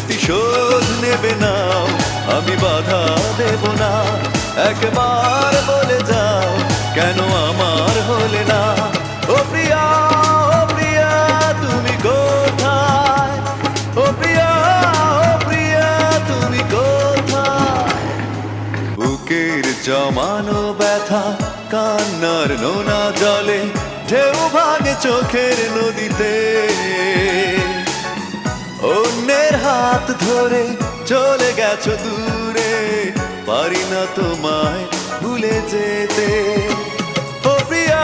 প্রতিশোধ নেবে না, আমি বাধা দেব না। একবার বলে যাও কেন আমার হলে না। ও প্রিয়া, ও প্রিয়া তুমি কোথায়? ও প্রিয়া, ও প্রিয়া তুমি কোথায়? বুকের জমানো ব্যথা কান্নার নোনা জলে ঢেউ ভাঙে চোখের নদীতে। অন্যের হাত ধরে চলে গেছো দূরে, পারি না তোমায় ভুলে যেতে। ও প্রিয়া।